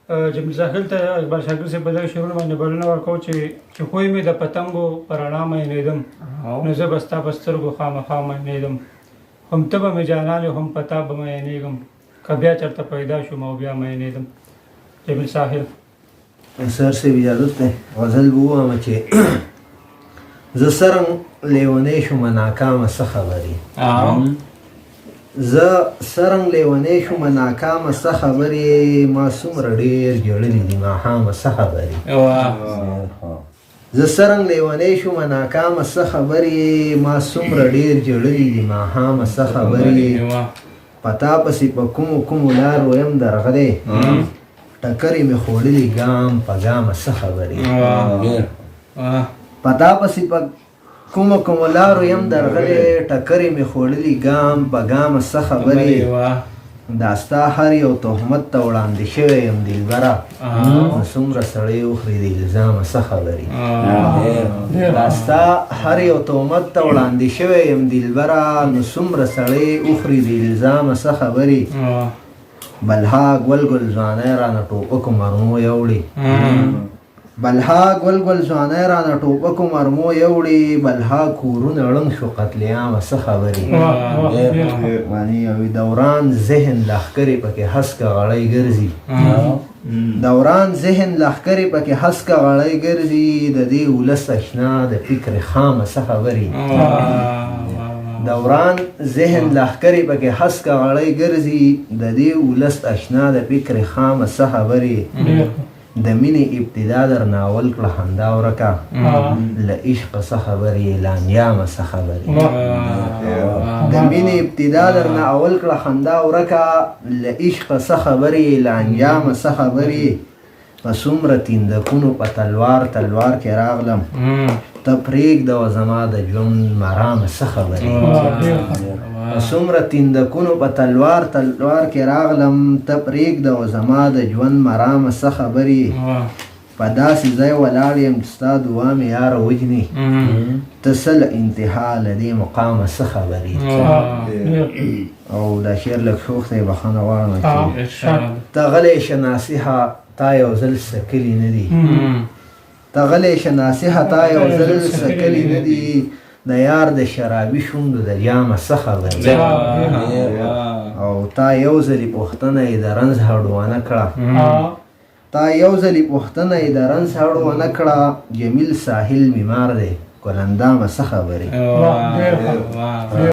جمیل ساحل ته اقبال شاکر صاحب په دغه شعرونو باندې بلنه ورکوو چې خوی مې د پتنګو په رڼا میینېدم نو زه به ستا په سترګو خامخا میینېدم هم ته به مې جانان یې هم په تا به میینېږم که بیا چېرته پیدا شوم او بیا میینېدم. جمیل ساحل سر صاحب اجازت دی غزل به ووایم چې زه څرنګ لیونی شوم ناکامه څه خبرې زه څرنګ لیونی شوم ناکامه څه خبرې ما څومره ډېر ژړلي دي ماښامه څه خبرې زه څرنګ لیونی شوم ناکامه څه خبرې ما څومره ډېر ژړلي دي ماښامه څه خبرې په تا پسې په کومو کومو لارو یم درغلی ټکرې مې خوړلي ګام په ګامه څه خبرې په تا پسې په کومو کومو لارو یم درغلی ټکرې مې خوړلي ګام په ګامه څه خبرې دا ستا هر یو تهمت ته وړاندې شوی یم دلبره نو څومره سړی وخوري د الزامه څه خبرې دا ستا هر یو تهمت ته وړاندې شوی یم دلبره نو څومره سړی وخوري د الزامه څه خبرې بلها ګل ګل ځوانۍ رانه ټوپکو مرمو یوړي بلها ګل ګل ځوانۍ رانه ټوپکو مرمو یوړي بلها کورونه ړنګ شو قتلیامه څه خبرې معنی یوې دوران ذهن لښکرې پکې هسکه غړۍ ګرځي دوران ذهن لښکرې پکې هسکه غړۍ ګرځي د دې ولس اشنا د فکر خامه څه خبرې دوران ذهن لښکرې پکې هسکه غړۍ ګرځي د دې ولس اشنا د فکر خامه څه خبرې د مینې ابتدا در ناول کړه خندا ورکه له عشقه څه خبرې له انجامه څه خبرې د مینې ابتدا در ناول کړه خندا ورکه له عشقه څه خبرې له انجامه څه خبرې په څومره تیندکونو په تلوار تلوار کې راغلم ته پرېږده زما د ژوند مرامه څه خبرې په څومره تیندکونو په تلوار تلوار کې راغلم ته پرېږده زما د ژوند مرامه څه خبرې په داسې ځای ولاړ یم چې ستا دعا مې یاره وجني ته څه له انتها له دې مقامه څه خبرې او دا شعر لږ شوخ دی بخښنه غواړم چې ته غلی شه ناصحه تا یو ځل سکلي نه دي ته غلی شه ناصحه تا یو ځل سکلي نه دي د یار د شرابي شونډو د جامه څه خبرې او تا یو ځلې پوښتنه یې د رنځ هډو ونه کړه تا یو ځلې پوښتنه یې د رنځ هډو ونه کړه جمیل ساحل بیمار دی ګلندامه څه خبرې